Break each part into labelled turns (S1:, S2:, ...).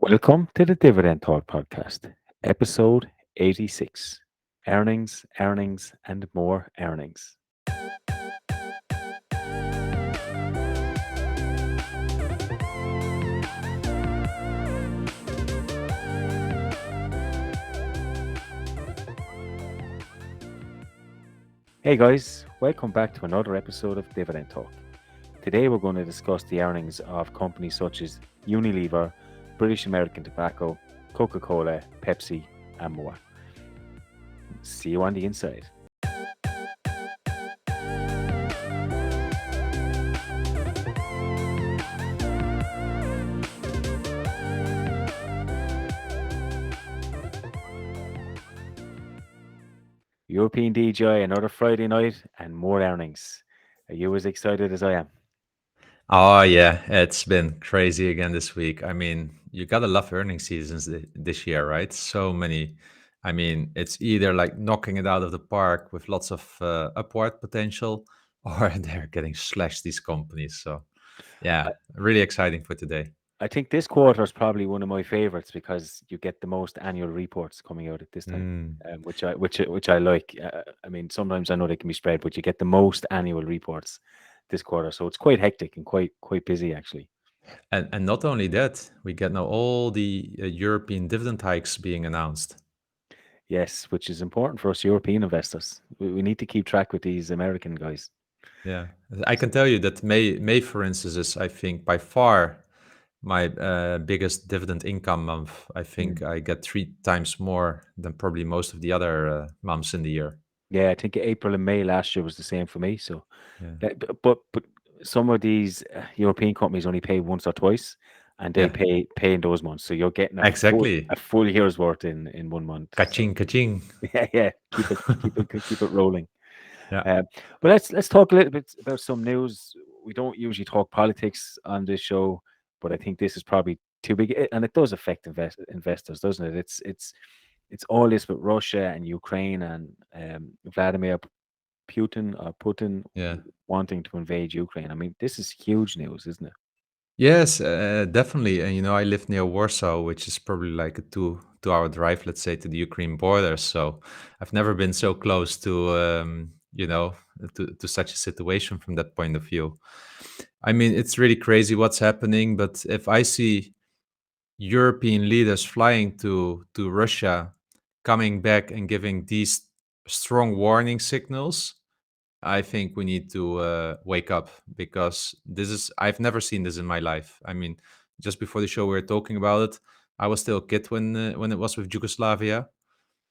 S1: Welcome to the Dividend Talk podcast, episode 86. Earnings, earnings, and more earnings. Hey guys, welcome back to another episode of Dividend Talk. Today we're going to discuss the earnings of companies such as Unilever, British American Tobacco, Coca Cola, Pepsi, and more. See you on the inside. European DGI, another Friday night, and more earnings. Are you as excited as I am?
S2: Oh yeah, it's been crazy again this week. I mean, you gotta love earning seasons this year, right? So many. I mean, it's either like knocking it out of the park with lots of upward potential, or they're getting slashed these companies. So yeah,
S1: I,
S2: really exciting for today.
S1: I think this quarter is probably one of my favorites because you get the most annual reports coming out at this time,
S2: Mm.
S1: which I like. I mean, sometimes I know they can be spread, but you get the most annual reports this quarter, so it's quite hectic and quite busy actually.
S2: And not only that, we get now all the European dividend hikes being announced.
S1: Yes, which is important for us European investors. We need to keep track with these American guys.
S2: Yeah, I can tell you that May, for instance, is I think by far my biggest dividend income month. I
S1: Mm.
S2: think I get three times more than probably most of the other months in the year.
S1: Yeah, I think April and May last year was the same for me. So,
S2: Yeah,
S1: but some of these European companies only pay once or twice, and they
S2: yeah,
S1: pay in those months. So you're getting
S2: exactly.
S1: a full year's worth in 1 month. So
S2: Kaching, kaching.
S1: yeah, keep it rolling.
S2: Yeah,
S1: Uh, but let's talk a little bit about some news. We don't usually talk politics on this show, but I think this is probably too big, and it does affect investors, doesn't it? It's all this with Russia and Ukraine and Vladimir Putin
S2: yeah.
S1: wanting to invade Ukraine. I mean, this is huge news, isn't it?
S2: Yes, definitely. And you know, I live near Warsaw, which is probably like a two-hour drive, let's say, to the Ukraine border. So I've never been so close to to such a situation from that point of view. I mean, it's really crazy what's happening. But if I see European leaders flying to Russia, coming back and giving these strong warning signals, I think we need to wake up because this is I've never seen this in my life. I mean, just before the show we were talking about it. I was still a kid when it was with Yugoslavia.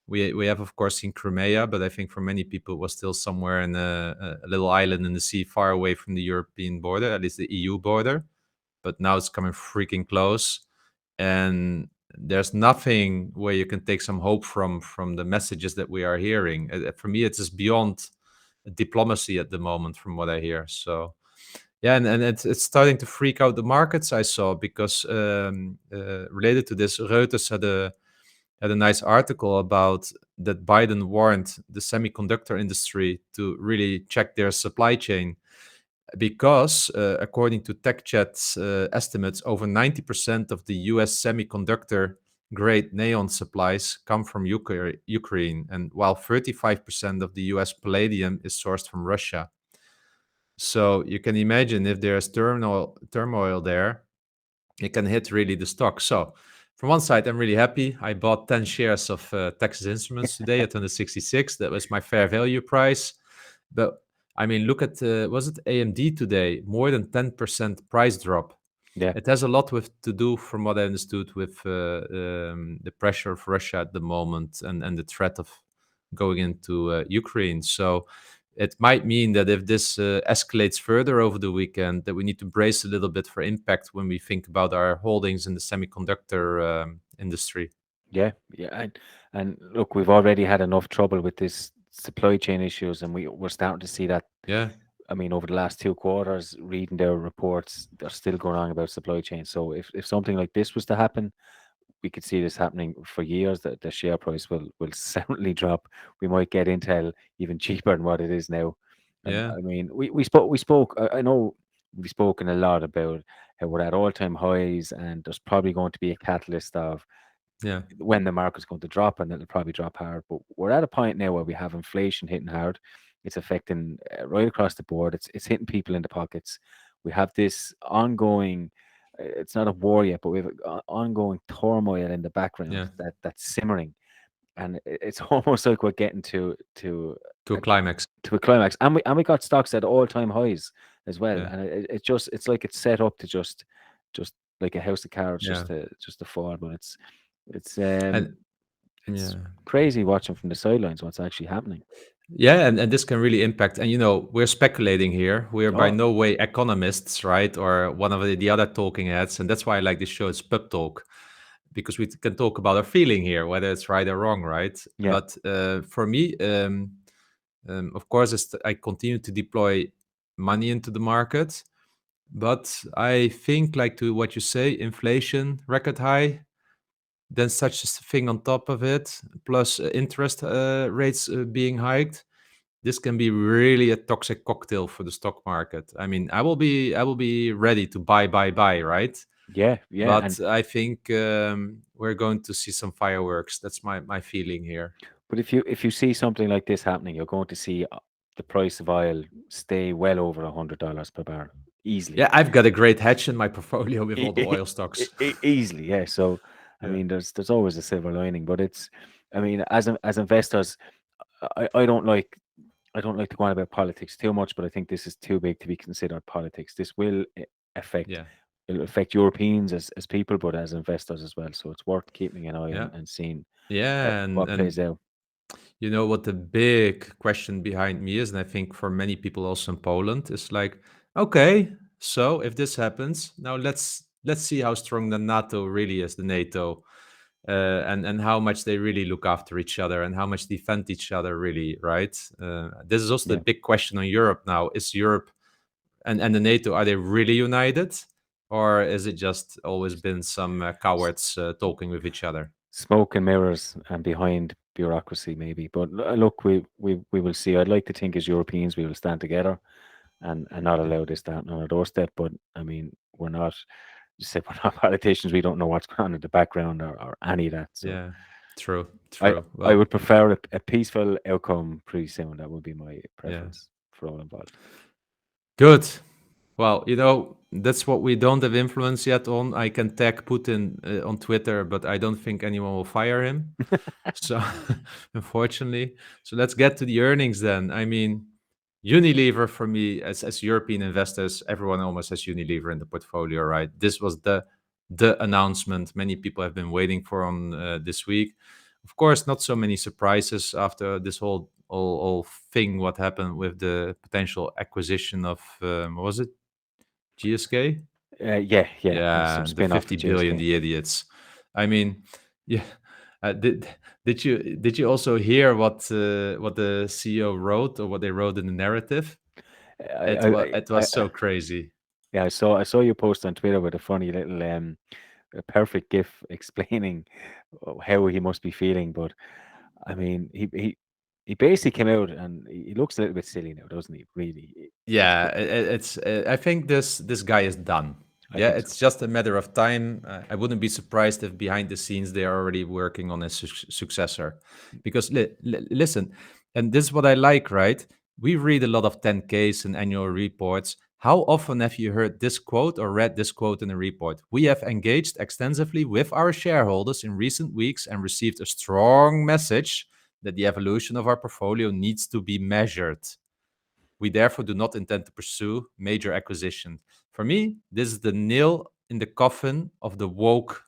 S2: We have of course seen Crimea, but I think for many people it was still somewhere in a little island in the sea, far away from the European border, at least the EU border. But now it's coming freaking close, and there's nothing where you can take some hope from the messages that we are hearing. For me, it's just beyond diplomacy at the moment, from what I hear. So yeah, and it's starting to freak out the markets. I saw because related to this, Reuters had a nice article about that Biden warned the semiconductor industry to really check their supply chain because, according to TechChat's estimates, over 90% of the US semiconductor grade neon supplies come from Ukraine, and while 35% of the US palladium is sourced from Russia. So you can imagine if there's turmoil there, it can hit really the stock. So from one side, I'm really happy. I bought 10 shares of Texas Instruments today at 166. That was my fair value price. But I mean, look at was it AMD today? More than 10% price drop.
S1: Yeah,
S2: It has a lot with to do, from what I understood, with the pressure of Russia at the moment and the threat of going into Ukraine. So it might mean that if this escalates further over the weekend, that we need to brace a little bit for impact when we think about our holdings in the semiconductor industry.
S1: yeah, and look, we've already had enough trouble with this supply chain issues, and we're starting to see that.
S2: Yeah,
S1: I mean, over the last 2 quarters, reading their reports, they're still going on about supply chain. So if something like this was to happen, we could see this happening for years. That the share price will certainly drop. We might get Intel even cheaper than what it is now. And
S2: yeah,
S1: I mean, we spoke. I know we've spoken a lot about how we're at all-time highs, and there's probably going to be a catalyst of
S2: Yeah,
S1: when the market's going to drop, and it'll probably drop hard. But we're at a point now where we have inflation hitting hard. It's affecting right across the board. It's hitting people in the pockets. We have this ongoing. It's not a war yet, but we have ongoing turmoil in the background
S2: yeah,
S1: that's simmering, and it's almost like we're getting
S2: to a
S1: a,
S2: climax.
S1: to a climax. And we got stocks at all-time highs as well,
S2: Yeah,
S1: and it's like it's set up to just like a house of cards,
S2: yeah,
S1: just to fall. But it's
S2: and
S1: it's
S2: yeah.
S1: crazy watching from the sidelines what's actually happening.
S2: Yeah, and this can really impact. And we're speculating here. We're by
S1: Oh,
S2: no way economists, right? Or one of the other talking heads. And that's why I like this show. It's Pub Talk, because we can talk about our feeling here, whether it's right or wrong, right?
S1: yeah,
S2: But for me, of course, I continue to deploy money into the market. But I think, like to what you say, inflation record high, then such a thing on top of it, plus interest rates being hiked, this can be really a toxic cocktail for the stock market. I mean, I will be ready to buy, right?
S1: yeah, yeah. And
S2: But I think we're going to see some fireworks. That's my feeling here.
S1: but if you see something like this happening, you're going to see the price of oil stay well over $100 per barrel easily.
S2: Yeah, I've got a great hedge in my portfolio with all the oil stocks.
S1: Easily, yeah. So, I
S2: Yeah,
S1: mean, there's always a silver lining, but I mean, as investors, I don't like to go on about politics too much, but I think this is too big to be considered politics. This will affect
S2: yeah,
S1: it'll affect Europeans as people, but as investors as well. So it's worth keeping an eye
S2: yeah,
S1: on and seeing
S2: yeah,
S1: what plays out.
S2: you know what the big question behind me is, and I think for many people also in Poland, is like, okay, so if this happens, now let's see how strong the NATO really is, the NATO, and how much they really look after each other and how much defend each other really, right? This is also the
S1: Yeah.
S2: big question on Europe now. Is Europe and the NATO, are they really united, or is it just always been some cowards talking with each other?
S1: Smoke and mirrors and behind bureaucracy, maybe. But look, we will see. I'd like to think as Europeans we will stand together and not
S2: Yeah,
S1: allow this to happen on our doorstep. But I mean, we're not. You said we're not politicians. We don't know what's going on in the background or any of that. So
S2: yeah, true,
S1: I
S2: true.
S1: I
S2: Well,
S1: would prefer a peaceful outcome pretty soon. That would be my
S2: yeah.
S1: preference for all involved.
S2: Good. Well, that's what we don't have influence yet on. I can tag Putin on Twitter, but I don't think anyone will fire him. So, unfortunately, so let's get to the earnings then. I mean, Unilever for me, as European investors, everyone almost has Unilever in the portfolio, right? This was the announcement many people have been waiting for on this week. Of course, not so many surprises after this whole thing. What happened with the potential acquisition of what was it, GSK?
S1: Yeah, yeah. Some
S2: Yeah, the
S1: spin off of
S2: 50 billion,
S1: JSK.
S2: the idiots. I mean, yeah. Did you also hear what the CEO wrote or what they wrote in the narrative? It was it was so crazy.
S1: Yeah, I saw you post on Twitter with a funny little a perfect GIF explaining how he must be feeling. But I mean, he basically came out and he looks a little bit silly now, doesn't he? Really,
S2: Yeah, it's. I think this guy is done.
S1: I
S2: Yeah,
S1: think so.
S2: it's just a matter of time. I wouldn't be surprised if behind the scenes they are already working on a successor, because listen, and this is what I like, right? We read a lot of 10Ks and annual reports. How often have you heard this quote or read this quote in a report? We have engaged extensively with our shareholders in recent weeks and received a strong message that the evolution of our portfolio needs to be measured. We therefore do not intend to pursue major acquisition. For me, this is the nail in the coffin of the woke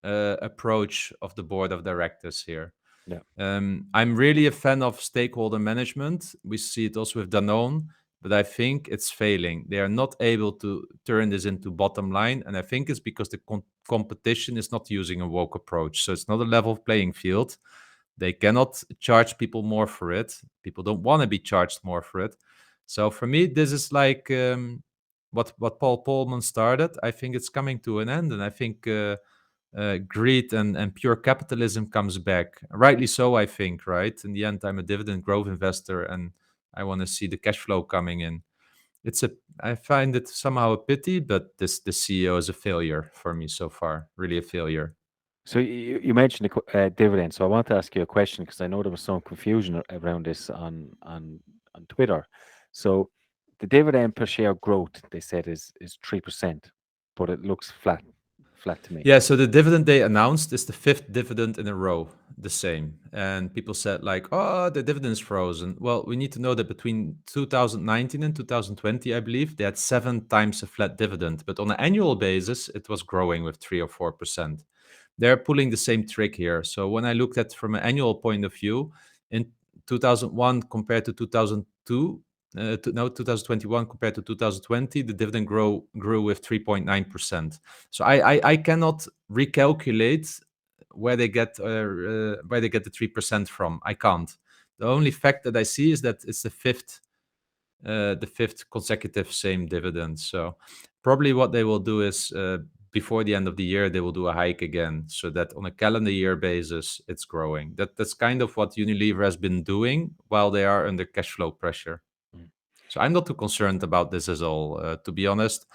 S2: approach of the board of directors here.
S1: Yeah,
S2: I'm really a fan of stakeholder management. We see it also with Danone, but I think it's failing. They are not able to turn this into bottom line, and I think it's because the competition is not using a woke approach. So it's not a level playing field. They cannot charge people more for it. People don't want to be charged more for it. So for me, this is like what Paul Polman started. I think it's coming to an end, and I think greed and pure capitalism comes back. Rightly so, I think. Right in the end, I'm a dividend growth investor, and I want to see the cash flow coming in. It's a I find it somehow a pity, but this CEO is a failure for me so far. Really a failure.
S1: So you mentioned the dividend. So I want to ask you a question because I know there was some confusion around this on Twitter. So the dividend per share growth they said is 3%, but it looks flat to me.
S2: Yeah, so the dividend they announced is the fifth dividend in a row, the same. And people said like, "Oh, the dividend's frozen." Well, we need to know that between 2019 and 2020, I believe, they had 7 times a flat dividend, but on an annual basis, it was growing with 3 or 4%. They're pulling the same trick here. So when I looked at from an annual point of view, in 2001 compared to 2002, no, 2021 compared to 2020, the dividend grew with 3.9%. So I cannot recalculate where they get the 3% from. I can't. The only fact that I see is that it's the fifth consecutive same dividend. So probably what they will do is before the end of the year they will do a hike again, so that on a calendar year basis it's growing. That's kind of what Unilever has been doing while they are under cash flow pressure.
S1: Mm.
S2: So I'm not too concerned about this at all, to be honest.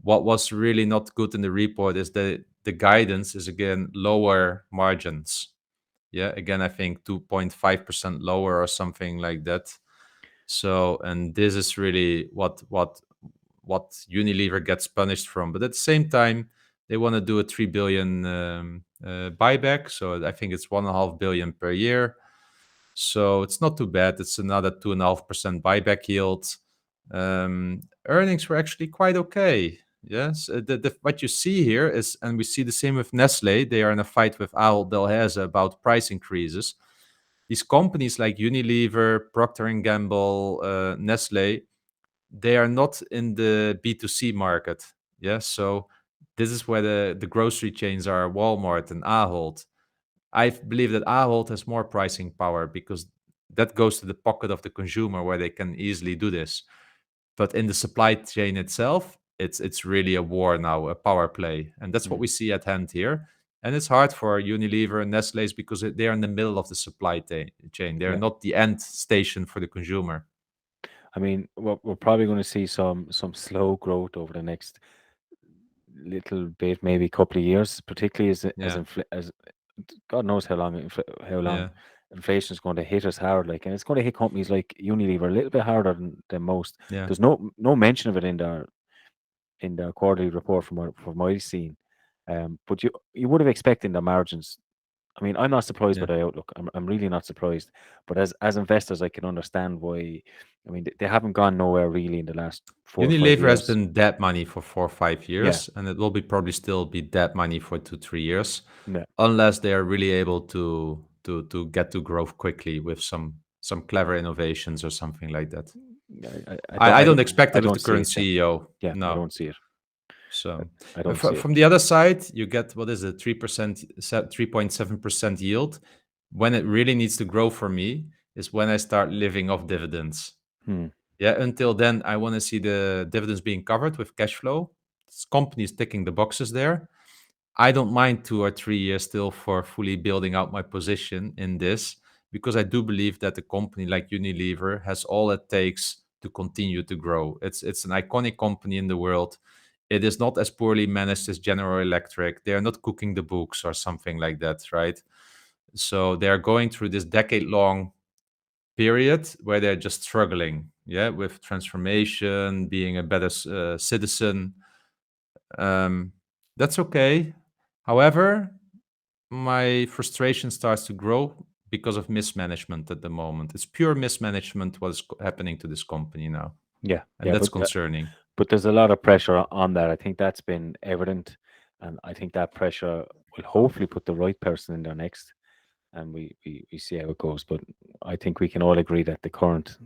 S2: What was really not good in the report is that the guidance is again lower margins. Yeah, again I think 2.5% lower or something like that. So, and this is really what Unilever gets punished from. But at the same time, they want to do a 3 billion buyback. So I think it's 1.5 billion per year. So it's not too bad. It's another 2.5% buyback yield. Earnings were actually quite okay. Yes, what you see here is, and we see the same with Nestle. They are in a fight with Ahold Delhaize about price increases. These companies like Unilever, Procter and Gamble, Nestle, they are not in the B2C market. Yeah, so this is where the grocery chains are, Walmart and Ahold. I believe that Ahold has more pricing power because that goes to the pocket of the consumer where they can easily do this. But in the supply chain itself, it's really a war now, a power play, and that's what
S1: Mm.
S2: we see at hand here. And it's hard for Unilever and Nestle's because they're in the middle of the supply chain. They're
S1: Yeah.
S2: not the end station for the consumer.
S1: I mean, we're probably going to see some slow growth over the next little bit, maybe couple of years, particularly
S2: Yeah,
S1: as God knows how long
S2: yeah,
S1: inflation is going to hit us hard. Like, and it's going to hit companies like Unilever a little bit harder than most.
S2: yeah.
S1: There's no mention of it in their quarterly report from what I've seen. But you would have expected the margins. I mean, I'm not surprised by
S2: Yeah.
S1: the outlook. I'm really not surprised. But as investors, I can understand why. I mean, they haven't gone nowhere really in the last 4 or 5
S2: Unilever has
S1: years.
S2: been dead money for 4 or 5
S1: Yeah,
S2: years, and it will be probably still be dead money for 2 3 years,
S1: yeah.
S2: unless they are really able to get to growth quickly with some clever innovations or something like that. I don't expect
S1: I
S2: it with
S1: don't
S2: the
S1: see
S2: current
S1: it. Yeah,
S2: CEO.
S1: yeah. I
S2: No.
S1: don't see it.
S2: So
S1: I don't see it.
S2: from the other side, you get what is it, 3%, 3.7% yield. When it really needs to grow for me is when I start living off dividends.
S1: Hmm.
S2: Yeah, until then, I want to see the dividends being covered with cash flow. Companies ticking the boxes there. I don't mind 2 or 3 years still for fully building out my position in this because I do believe that a company like Unilever has all it takes to continue to grow. It's an iconic company in the world. It is not as poorly managed as General Electric. They are not cooking the books or something like that, right? So they are going through this decade-long period where they're just struggling, yeah, with transformation, being a better citizen. Um, that's okay. However, my frustration starts to grow because of mismanagement at the moment. It's pure mismanagement what is happening to this company now,
S1: Yeah,
S2: and
S1: yeah.
S2: that's concerning.
S1: But there's a lot of pressure on that. I think that's been evident, and I think that pressure will hopefully put the right person in there next, and we see how it goes. But I think we can all agree that the current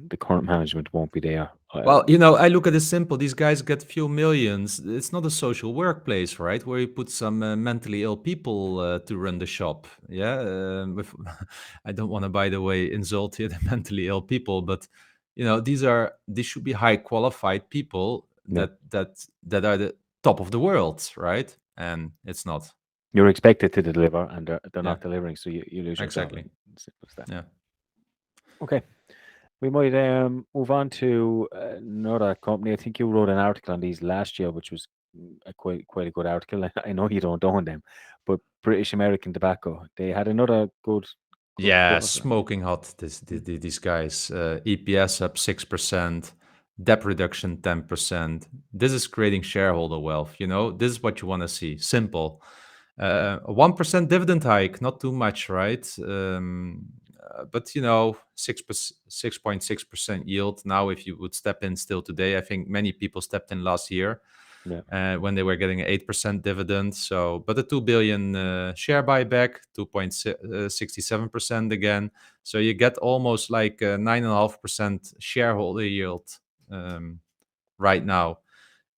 S1: management won't be there.
S2: Well, I look at it simple. These guys get few millions. It's not a social workplace, right? Where you put some mentally ill people to run the shop. Yeah, with I don't want to, by the way, insult here the mentally ill people, but these should be high qualified people
S1: Yeah,
S2: that are the top of the world, right? And it's not.
S1: you're expected to deliver, and they're
S2: Yeah,
S1: not delivering, so you lose your job.
S2: exactly.
S1: And simple as that.
S2: Yeah.
S1: Okay. We might move on to another company. I think you wrote an article on these last year, which was quite a good article. I know you don't own them, but British American Tobacco, they had another good
S2: Yeah,
S1: quarter.
S2: smoking hot.
S1: Mm.
S2: These guys. EPS up 6%, debt reduction 10%. This is creating shareholder wealth. You know, this is what you want to see. Simple. A 1% dividend hike, not too much, right? But you know, 6.6% yield. Now, if you would step in still today, I think many people stepped in last year
S1: Yeah,
S2: when they were getting an 8% dividend. So, but a 2 billion share buyback, 2.67% again. So you get almost like a 9.5% shareholder yield right now.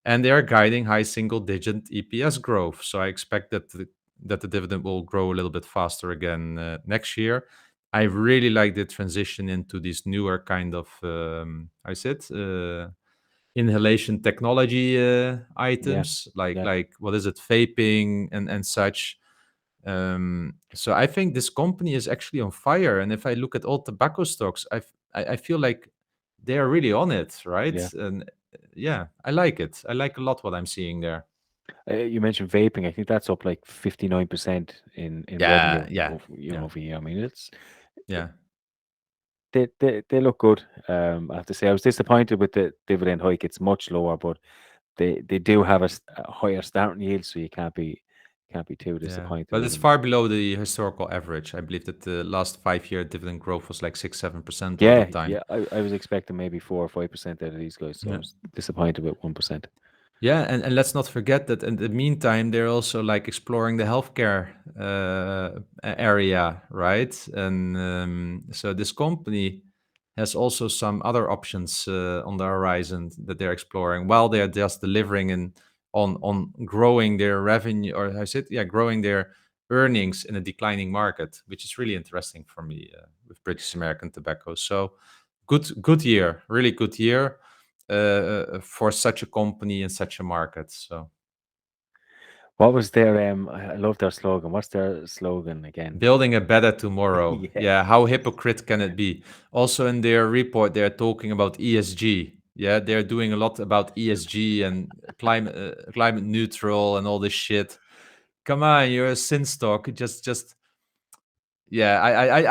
S2: And they are guiding high single-digit EPS growth. So I expect that the dividend will grow a little bit faster again next year. I really like the transition into these newer kind of, how is it? Inhalation technology
S1: yeah,
S2: items
S1: yeah,
S2: like what is it, vaping and such. So I think this company is actually on fire. And if I look at all tobacco stocks, I feel like they are really on it, right?
S1: yeah.
S2: And yeah, I like it. I like a lot what I'm seeing there.
S1: You mentioned vaping. I think that's up like 59% in
S2: Yeah,
S1: revenue
S2: yeah,
S1: over year
S2: yeah,
S1: over year. I mean,
S2: yeah.
S1: they look good. I have to say, I was disappointed with the dividend hike. It's much lower, but they do have a higher starting yield, so you can't be too
S2: Yeah,
S1: disappointed
S2: but
S1: with
S2: it's
S1: them.
S2: far below the historical average. I believe that the last 5 year dividend growth was like 6-7% over
S1: Yeah,
S2: time.
S1: yeah. I was expecting maybe 4 or 5% out of these guys, so I
S2: Yeah.
S1: was disappointed with 1%.
S2: Yeah, and let's not forget that in the meantime, they're also like exploring the healthcare area, right? And so this company has also some other options on the horizon that they're exploring while they're just delivering and on growing their revenue, or how is it? Yeah, growing their earnings in a declining market, which is really interesting for me with British American Tobacco. So good year, really good year for such a company in such a market. So
S1: What was their I love their slogan. What's their slogan again?
S2: building a better tomorrow.
S1: Yeah,
S2: Yeah, how hypocrite can it be? Also in their report, they're talking about ESG. Yeah, they're doing a lot about ESG and climate neutral and all this shit. Come on, you're a sin stock. Just yeah,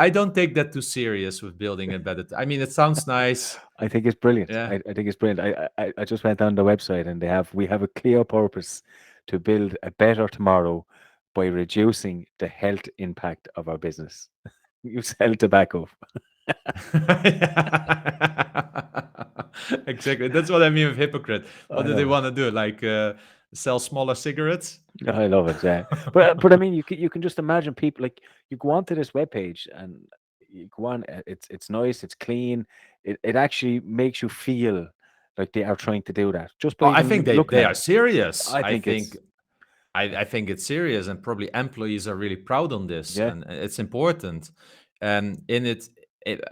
S2: I don't take that too serious with building a better. I mean, it sounds nice.
S1: I think it's brilliant.
S2: Yeah.
S1: I think it's brilliant. I just went on the website and we have a clear purpose to build a better tomorrow by reducing the health impact of our business. You sell tobacco.
S2: Exactly. That's what I mean with hypocrite. What
S1: I
S2: do they
S1: love it.
S2: want to do? Like sell smaller cigarettes?
S1: I love it. Yeah, but I mean, you can just imagine people like you go onto this webpage and you go on. It's nice. It's clean. It actually makes you feel like they are trying to do that just by
S2: Oh, I
S1: even
S2: think
S1: looking
S2: they
S1: at
S2: are
S1: it.
S2: serious.
S1: I
S2: I
S1: think
S2: think
S1: it's
S2: I think it's serious, and probably employees are really proud on this,
S1: yeah,
S2: and it's important. And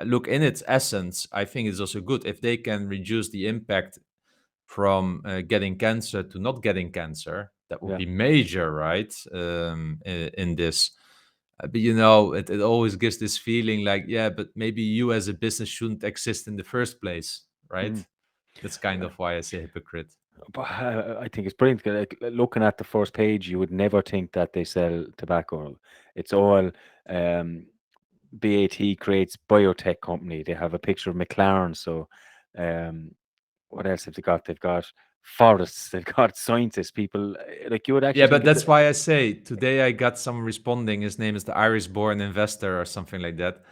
S2: look, in its essence, I think it's also good if they can reduce the impact from getting cancer to not getting cancer. That would
S1: yeah,
S2: be major, right? In this. But you know, it always gives this feeling like, yeah, but maybe you as a business shouldn't exist in the first place, right?
S1: mm.
S2: That's kind of why I say hypocrite.
S1: But I think it's brilliant. 'Cause, like, looking at the first page, you would never think that they sell tobacco. It's all um, BAT creates biotech company. They have a picture of McLaren. So, um, what else have they got? They've got forests. They've got scientists. People like you would actually
S2: Yeah, but
S1: think it's
S2: that's why I say today I got some responding. His name is the Irish-born investor or something like that,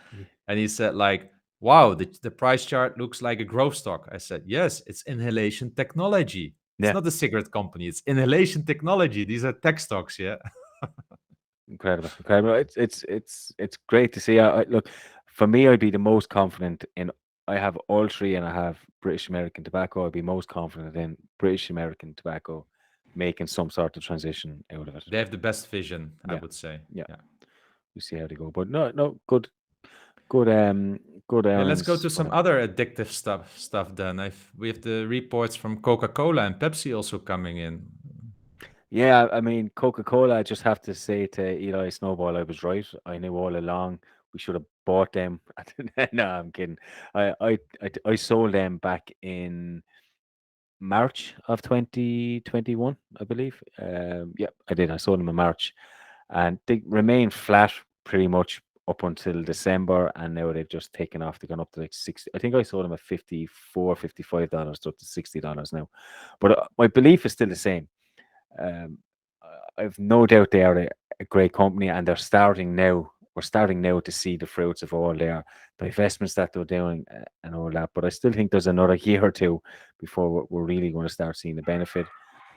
S2: and he said like, "Wow, the price chart looks like a growth stock." I said, "Yes, it's inhalation technology. It's
S1: yeah,
S2: not a cigarette company. It's inhalation technology. These are tech stocks." Yeah.
S1: incredible, incredible. It's great to see. Look, for me, I'd be the most confident in. I have all three, and I have British American Tobacco. I'd be most confident in British American Tobacco making some sort of transition out of it.
S2: They have the best vision, I
S1: Yeah,
S2: would say.
S1: yeah.
S2: Yeah.
S1: We see how they go, but no, no, good, good
S2: Yeah, let's go
S1: earnings
S2: to
S1: for
S2: some
S1: them.
S2: other addictive stuff then. We have the reports from Coca-Cola and Pepsi also coming in.
S1: Yeah, I mean, Coca-Cola, I just have to say to Eli Snowball, I was right. I knew all along we should have bought them. No, I'm kidding. I sold them back in March of 2021, I believe. Yeah, I did. I sold them in March, and they remained flat pretty much up until December, and now they've just taken off. They've gone up to like 60. I think I sold them at $55 to up to $60 now. But my belief is still the same. Um, I've no doubt they are a great company, and they're starting now. We're starting now to see the fruits of all their the investments that they're doing and all that. But I still think there's another year or two before we're really going to start seeing the benefit.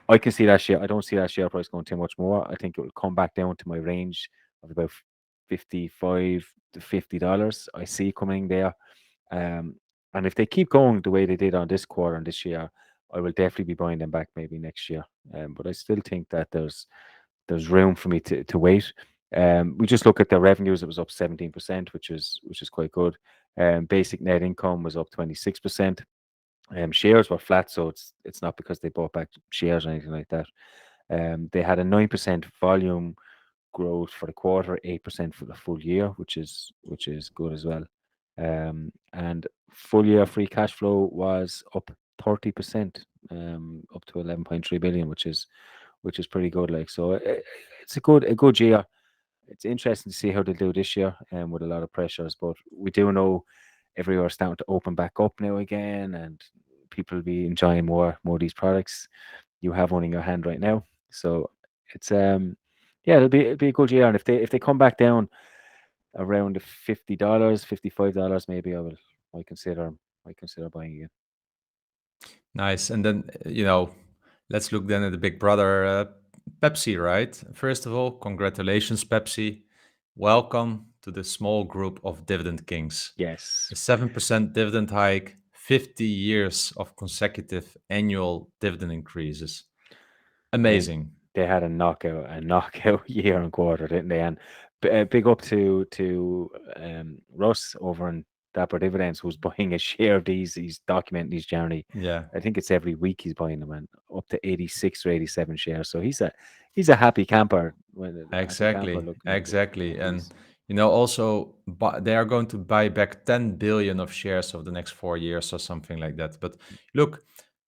S1: I can see that share. I don't see that share price going too much more. I think it will come back down to my range of about 55 to $50. I see coming there. Um, and if they keep going the way they did on this quarter and this year, I will definitely be buying them back maybe next year. But I still think that there's room for me to wait. We just look at the revenues; it was up 17%, which is quite good. Basic net income was up 26%. Shares were flat, so it's not because they bought back shares or anything like that. They had a 9% volume growth for the quarter, 8% for the full year, which is good as well. And full year free cash flow was up 30%, up to 11.3 billion, which is pretty good. Like so, it's a good year. It's interesting to see how they do this year, with a lot of pressures. But we do know everywhere's starting to open back up now again, and people will be enjoying more of these products you have one in your hand right now. So it's yeah, it'll be a good year. And if they come back down around the $50, $55 maybe, I consider buying again.
S2: Nice. And then, let's look then at the big brother, Pepsi, right? First of all, congratulations, Pepsi. Welcome to the small group of dividend kings.
S1: Yes.
S2: A 7% dividend hike, 50 years of consecutive annual dividend increases.
S1: I mean,
S2: Amazing.
S1: they had a knockout year and quarter, didn't they? And big up to Russ over in Dapper Dividends, who's buying a share of these. He's documenting these journey.
S2: Yeah,
S1: I think it's every week he's buying them, and up to 86 or 87 shares. So he's a happy camper. A happy camper
S2: exactly.
S1: looking at
S2: Exactly.
S1: these.
S2: And, also, they are going to buy back 10 billion of shares over the next 4 years or something like that. But look,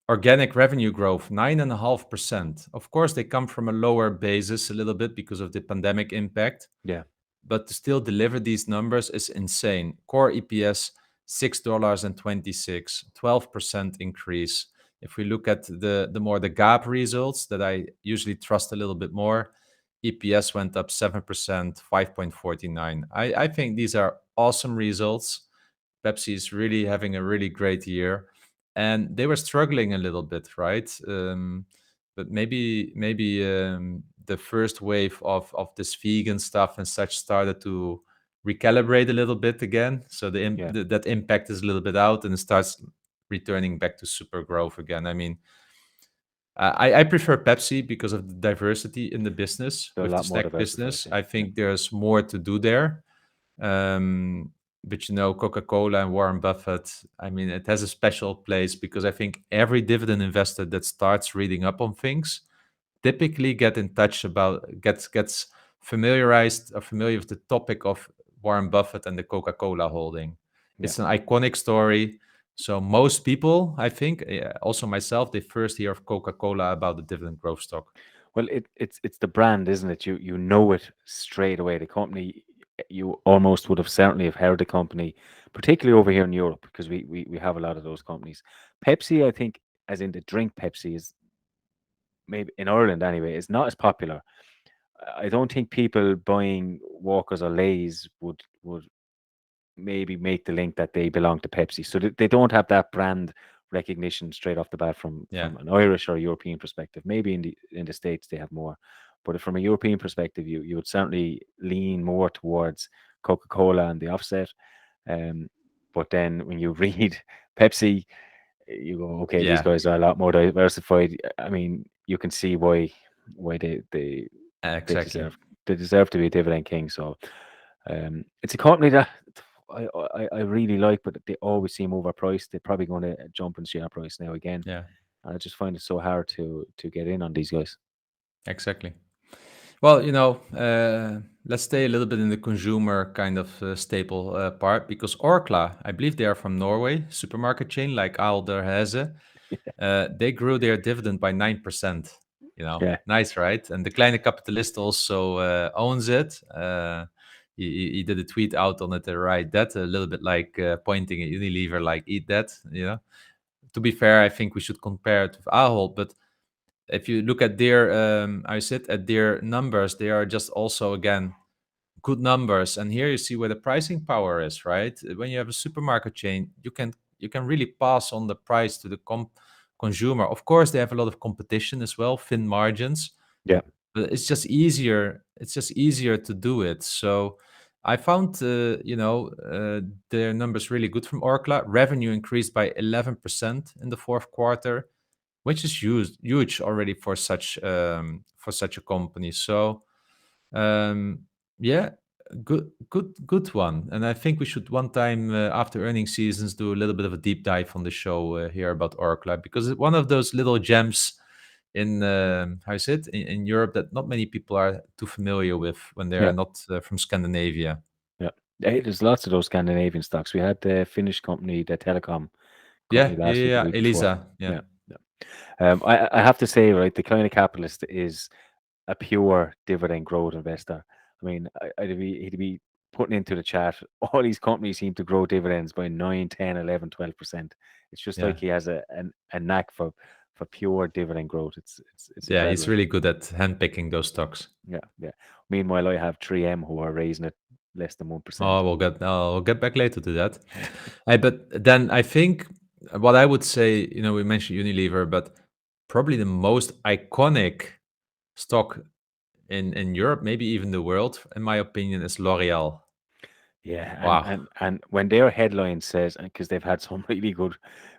S2: organic revenue growth, 9.5%. Of course, they come from a lower basis a little bit because of the pandemic impact,
S1: Yeah,
S2: but to still deliver these numbers is insane. Core EPS, $6.26, 12% increase. If we look at the more the GAAP results that I usually trust a little bit more, EPS went up 7%, 5.49. I think these are awesome results. Pepsi is really having a really great year, and they were struggling a little bit, right? But maybe the first wave of this vegan stuff and such started to recalibrate a little bit again. So
S1: yeah.
S2: that impact is a little bit out, and it starts returning back to super growth again. I mean, I prefer Pepsi because of the diversity in the business
S1: They're a
S2: with the
S1: lot more
S2: snack
S1: diversified.
S2: business.
S1: Yeah,
S2: I
S1: yeah,
S2: think there's more to do there. But Coca-Cola and Warren Buffett, I mean, it has a special place because I think every dividend investor that starts reading up on things typically gets familiarized or familiar with the topic of Warren Buffett and the Coca-Cola holding.
S1: yeah.
S2: It's an iconic story. So most people, I think, also myself, they first hear of Coca-Cola about the dividend growth stock.
S1: Well, it's the brand, isn't it? You know it straight away. The company, you almost would have certainly have heard the company, particularly over here in Europe, because we have a lot of those companies. Pepsi, I think, as in the drink Pepsi, is maybe in Ireland anyway, is not as popular. I don't think people buying Walkers or Lays would maybe make the link that they belong to Pepsi. So they don't have that brand recognition straight off the bat from
S2: Yeah.
S1: an Irish or European perspective. Maybe in the States they have more, but from a European perspective, you would certainly lean more towards Coca-Cola and the offset. Um, but then when you read Pepsi, you go, okay, these
S2: Yeah,
S1: guys are a lot more diversified. I mean, you can see why they
S2: exactly.
S1: deserve to be a dividend king. So it's a company that I really like, but they always seem overpriced. They're probably going to jump in share price now again.
S2: Yeah,
S1: And I just find it so hard to get in on these guys.
S2: exactly. Well, let's stay a little bit in the consumer kind of staple part because Orkla, I believe they are from Norway, supermarket chain like Alder Heze. They grew their dividend by 9%.
S1: Yeah,
S2: Nice, right? And the Kleine Capitalist also owns it. He did a tweet out on it to write that a little bit like pointing at Unilever, like eat that. To be fair, I think we should compare it with Ahold, but if you look at their I sit at their numbers, they are just also again good numbers. And here you see where the pricing power is, right? When you have a supermarket chain, you can really pass on the price to the consumer. Of course, they have a lot of competition as well, thin margins,
S1: yeah,
S2: but it's just easier to do it. So I found their numbers really good from Orkla. Revenue increased by 11% in the fourth quarter, which is huge already for such a company. So um, yeah, good one. And I think we should one time after earnings seasons do a little bit of a deep dive on the show here about Orkla, because it's one of those little gems in how is it in Europe that not many people are too familiar with when they
S1: yeah,
S2: are not from Scandinavia.
S1: yeah. There's lots of those Scandinavian stocks. We had the Finnish company, the telecom company
S2: Yeah, yeah,
S1: last
S2: yeah,
S1: week, the
S2: yeah.
S1: week before.
S2: Elisa. Yeah,
S1: Yeah, yeah. I have to say, right, the Kleine Capitalist is a pure dividend growth investor. I mean, he'd be putting into the chat, all these companies seem to grow dividends by 9, 10, 11, 12%. It's just
S2: yeah,
S1: like he has a knack for pure dividend growth. It's
S2: yeah. He's
S1: incredible.
S2: really good at handpicking those stocks.
S1: Yeah, yeah. Meanwhile, I have 3M who are raising it less than 1%.
S2: Oh, we'll get back later to that. But then I think what I would say, we mentioned Unilever, but probably the most iconic stock in Europe, maybe even the world, in my opinion, is L'Oreal.
S1: Yeah, and
S2: Wow.
S1: and and when their headline says, because they've had some really good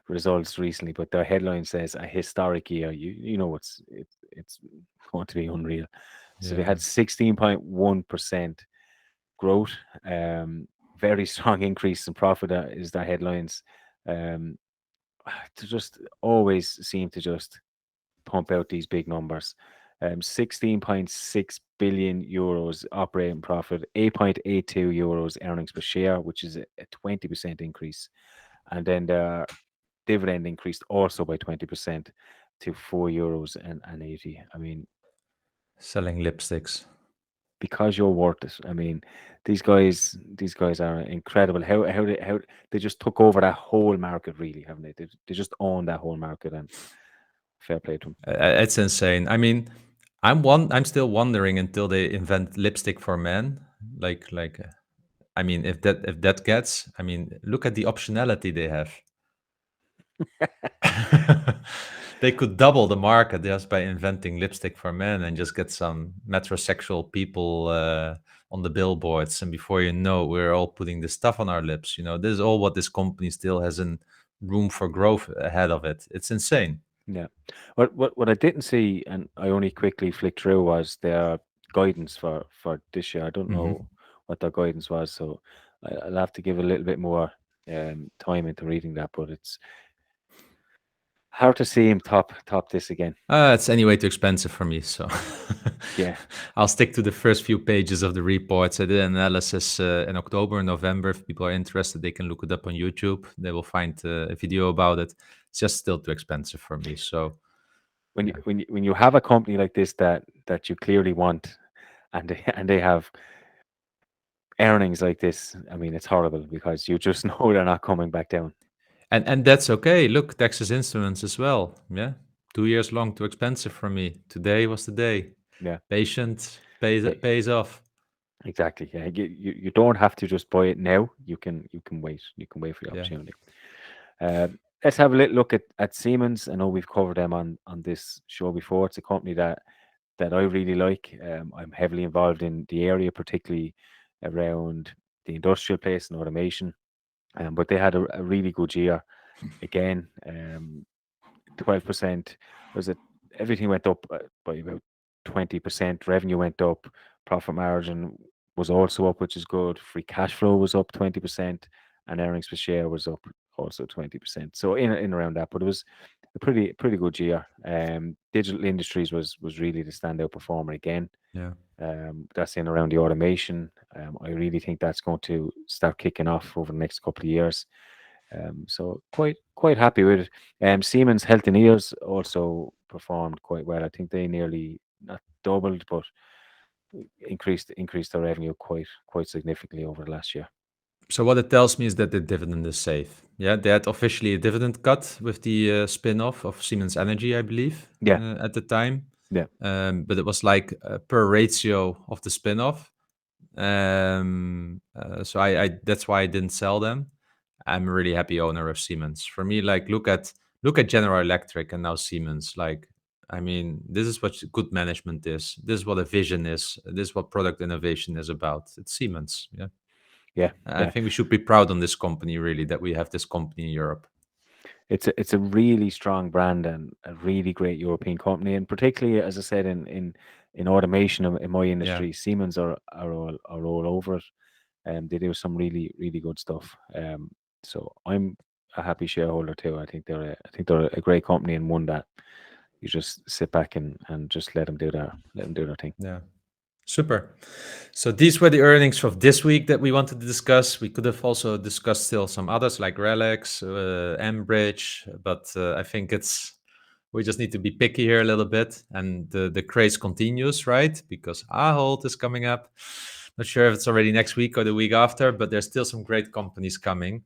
S1: results recently, but their headline says a historic year, you know it's going to be unreal. So they
S2: Yeah.
S1: had 16.1% growth, very strong increase in profit is their headlines. Um, to just always seem to just pump out these big numbers. 16.6 billion euros operating profit, 8.82 euros earnings per share, which is a 20% increase. And then their dividend increased also by 20% to 4 euros and 80. I mean,
S2: Selling lipsticks.
S1: because you're worth it. I mean, these guys are incredible. How they just took over that whole market, really, haven't they? They just own that whole market, and fair play to them.
S2: It's insane. I mean, I'm still wondering until they invent lipstick for men. I mean, if that gets, I mean, look at the optionality they have. They could double the market just by inventing lipstick for men and just get some metrosexual people on the billboards. And before you know, we're all putting this stuff on our lips. This is all what this company still has in room for growth ahead of it. It's insane.
S1: Yeah. What I didn't see, and I only quickly flicked through, was their guidance for this year. I don't know
S2: Hmm.
S1: what their guidance was, so I'll have to give a little bit more time into reading that. But it's hard to see him top this again.
S2: It's anyway too expensive for me, so
S1: Yeah.
S2: I'll stick to the first few pages of the reports. I did an analysis in October and November. If people are interested, they can look it up on YouTube. They will find a video about it. It's just still too expensive for me. So
S1: When you
S2: yeah,
S1: when you when you have a company like this that you clearly want, and they have earnings like this, I mean, it's horrible because you just know they're not coming back down.
S2: and that's okay. Look, Texas Instruments as well. Yeah, 2 years long, too expensive for me. Today was the day.
S1: Yeah.
S2: Patient pays
S1: Yeah.
S2: pays off.
S1: Exactly. Yeah. You don't have to just buy it now. You can wait. You can wait for the
S2: Yeah.
S1: opportunity. Let's have a little look at Siemens. I know we've covered them on this show before. It's a company that I really like. I'm heavily involved in the area, particularly around the industrial place and automation. But they had a really good year again. 12%. Was it? Everything went up by about 20%. Revenue went up. Profit margin was also up, which is good. Free cash flow was up 20%, and earnings per share was up also 20%. So in around that, but it was a pretty good year. Digital Industries was really the standout performer again.
S2: Yeah.
S1: That's in around the automation. I really think that's going to start kicking off over the next couple of years. So quite happy with it. Siemens Healthineers also performed quite well. I think they nearly not doubled, but increased their revenue quite significantly over the last year.
S2: So what it tells me is that the dividend is safe. Yeah, they had officially a dividend cut with the spin-off of Siemens Energy, I believe,
S1: Yeah,
S2: at the time.
S1: yeah,
S2: But it was like per ratio of the spin-off. So I that's why I didn't sell them. I'm a really happy owner of Siemens. For me, like look at General Electric and now Siemens. Like, I mean, this is what good management is. This is what a vision is. This is what product innovation is about. It's Siemens. Yeah.
S1: yeah,
S2: I
S1: yeah.
S2: think we should be proud on this company, really, that we have this company in Europe.
S1: It's a really strong brand and a really great European company, and particularly as I said in automation in my
S2: Yeah,
S1: industry, Siemens are all over it, and they do some really good stuff. So I'm a happy shareholder too. I think they're a great company and one that you just sit back and just let them do their thing.
S2: yeah. Super. So these were the earnings of this week that we wanted to discuss. We could have also discussed still some others like Relics, Enbridge, but I think we just need to be picky here a little bit. And the craze continues, right? Because Ahold is coming up. Not sure if it's already next week or the week after, but there's still some great companies coming.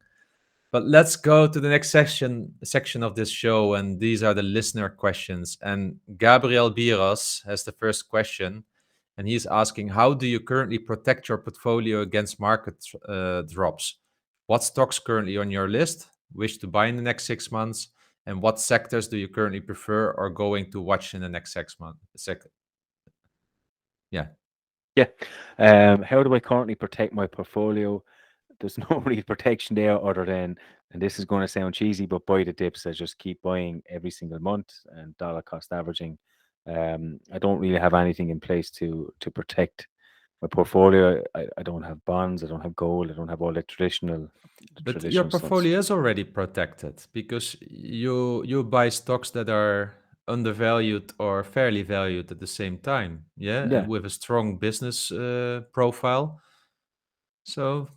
S2: But let's go to the next section of this show, and these are the listener questions. And Gabriel Biros has the first question, and he's asking, how do you currently protect your portfolio against market drops? What stocks currently on your list? Wish to buy in the next 6 months? And what sectors do you currently prefer or going to watch in the next 6 months? Yeah,
S1: Yeah. How do I currently protect my portfolio? There's no real protection there other than, and this is going to sound cheesy, but buy the dips. I just keep buying every single month and dollar cost averaging. I don't really have anything in place to protect my portfolio. I don't have bonds. I don't have gold. I don't have all the
S2: but your
S1: traditional stuff.
S2: portfolio is already protected because you buy stocks that are undervalued or fairly valued at the same time, yeah, and
S1: Yeah,
S2: with a strong business profile. So,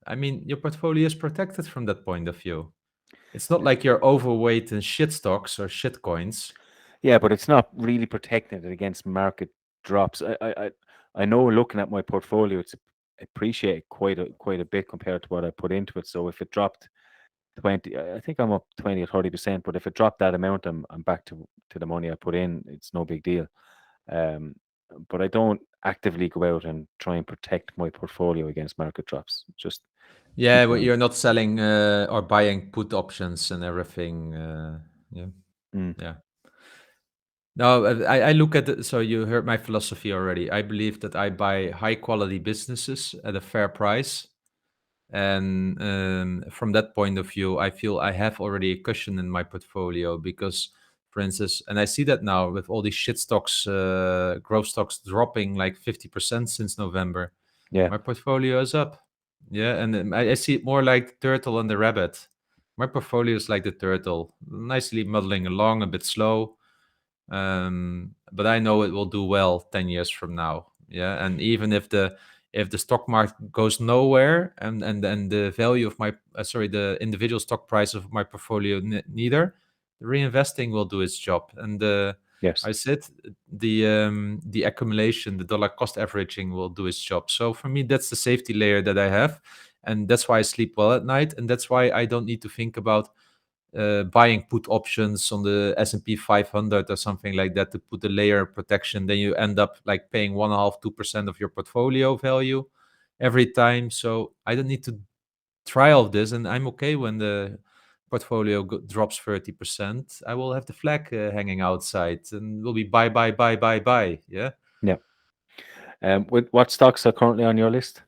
S2: I mean, your portfolio is protected from that point of view. It's not like you're overweight in shit stocks or shit coins.
S1: yeah, but it's not really protecting it against market drops. I know looking at my portfolio, it's appreciated quite a bit compared to what I put into it. So if it dropped 20, I think I'm up 20 or 30%, but if it dropped that amount, I'm back to the money I put in. It's no big deal. Um, but I don't actively go out and try and protect my portfolio against market drops. Just
S2: Yeah,
S1: keep
S2: but
S1: buying.
S2: you're not selling or buying put options and everything. Yeah,
S1: Mm,
S2: yeah. No, I look at it. So you heard my philosophy already. I believe that I buy high quality businesses at a fair price. And from that point of view, I feel I have already a cushion in my portfolio because, for instance, and I see that now with all these shit stocks, growth stocks dropping like 50% since November,
S1: yeah,
S2: my portfolio is up. Yeah, and I see it more like the turtle and the rabbit. My portfolio is like the turtle, nicely muddling along, a bit slow, but I know it will do well 10 years from now. Yeah, and even if the stock market goes nowhere and the value of my the individual stock price of my portfolio neither, the reinvesting will do its job. And
S1: yes,
S2: I said the accumulation, the dollar cost averaging will do its job. So for me, that's the safety layer that I have, and that's why I sleep well at night, and that's why I don't need to think about buying put options on the S&P 500 or something like that to put a layer of protection. Then you end up like paying 1.5-2% of your portfolio value every time. So I don't need to try all of this, and I'm okay when the portfolio drops 30%. I will have the flag hanging outside, and will be buy, buy, buy, buy, buy. Yeah.
S1: yeah. With what stocks are currently on your list?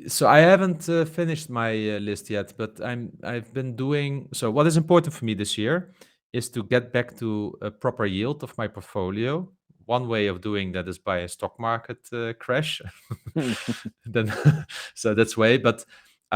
S2: So I haven't finished my list yet, but I've been doing. So what is important for me this year is to get back to a proper yield of my portfolio. One way of doing that is by a stock market crash. Then, so that's way. But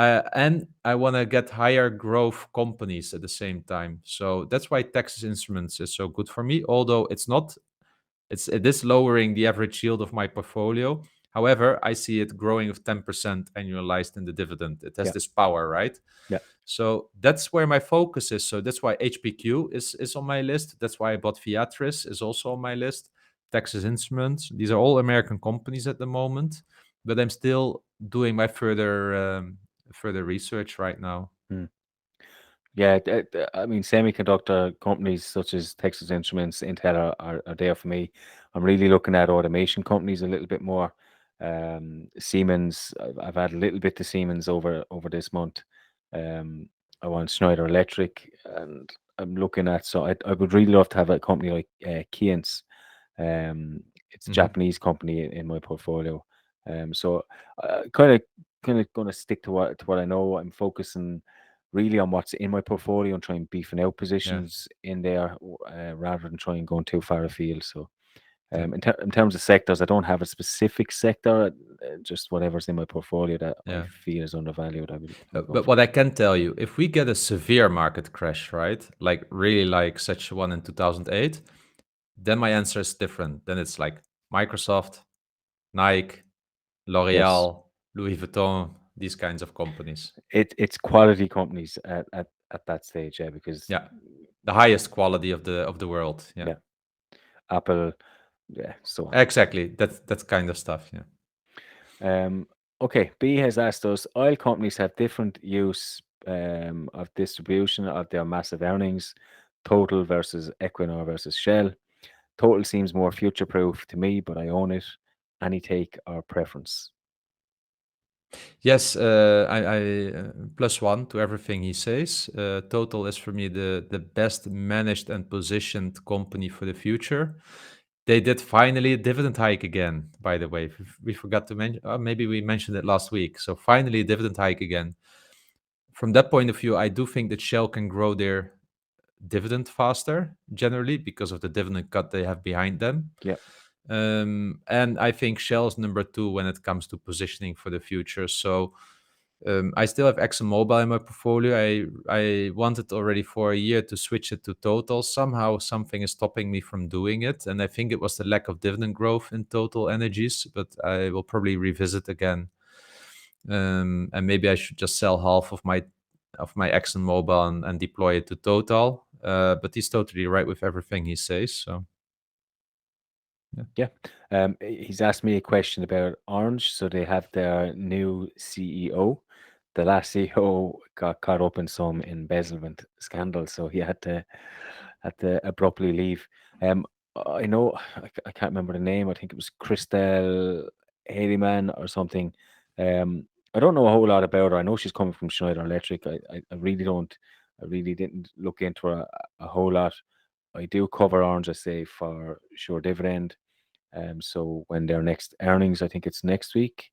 S2: And I want to get higher growth companies at the same time. So that's why Texas Instruments is so good for me. Although it is lowering the average yield of my portfolio. However, I see it growing of 10% annualized in the dividend. It has
S1: Yeah,
S2: this power, right?
S1: yeah,
S2: So that's where my focus is. So that's why HPQ is on my list. That's why I bought Viatris is also on my list. Texas Instruments. These are all American companies at the moment, but I'm still doing my further research right now.
S1: mm. Yeah. I mean, semiconductor companies such as Texas Instruments, Intel are there for me. I'm really looking at automation companies a little bit more. Siemens, I've had a little bit to Siemens over this month. Um, I want Schneider Electric, and I'm looking at, so I would really love to have a company like Keyence. Um, it's a
S2: Mhm.
S1: Japanese company in my portfolio. So kind of going to stick to what I know. I'm focusing really on what's in my portfolio and trying beefing out
S2: Yeah,
S1: positions in there, rather than trying going too far afield. So
S2: yeah.
S1: in terms of sectors, I don't have a specific sector. Just whatever's in my portfolio that I
S2: Yeah.
S1: feel is undervalued, I will go
S2: But
S1: for.
S2: what I can tell you, if we get a severe market crash, right, like really like such one in 2008, then my answer is different. Then it's like Microsoft, Nike,
S1: Yes,
S2: L'Oreal, Louis Vuitton, these kinds of companies.
S1: it's quality companies at that stage, yeah, because
S2: Yeah, the highest quality of the world. Yeah,
S1: yeah, Apple, yeah, so on.
S2: exactly. That kind of stuff. Yeah.
S1: Um, okay, B has asked us, oil companies have different use of distribution of their massive earnings, Total versus Equinor versus Shell. Total seems more future proof to me, but I own it. Any take or preference?
S2: Yes, I plus one to everything he says. Total is for me the best managed and positioned company for the future. They did finally a dividend hike again, by the way. We forgot to mention, maybe we mentioned it last week. So finally, a dividend hike again. From that point of view, I do think that Shell can grow their dividend faster generally because of the dividend cut they have behind them.
S1: Yeah,
S2: And I think Shell is number two when it comes to positioning for the future. So I still have ExxonMobil in my portfolio. I wanted already for a year to switch it to Total. Somehow something is stopping me from doing it, and I think it was the lack of dividend growth in Total Energies. But I will probably revisit again, and maybe I should just sell half of my ExxonMobil and deploy it to Total. But he's totally right with everything he says. So yeah,
S1: yeah. He's asked me a question about Orange. So they have their new CEO. The last CEO got caught up in some embezzlement scandal, so he had to abruptly leave. Um, I know I can't remember the name. I think it was Christel Haleyman or something. I don't know a whole lot about her. I know she's coming from Schneider Electric. I really don't. I really didn't look into her a whole lot. I do cover Orange, I say, for sure dividend. So when their next earnings, I think it's next week.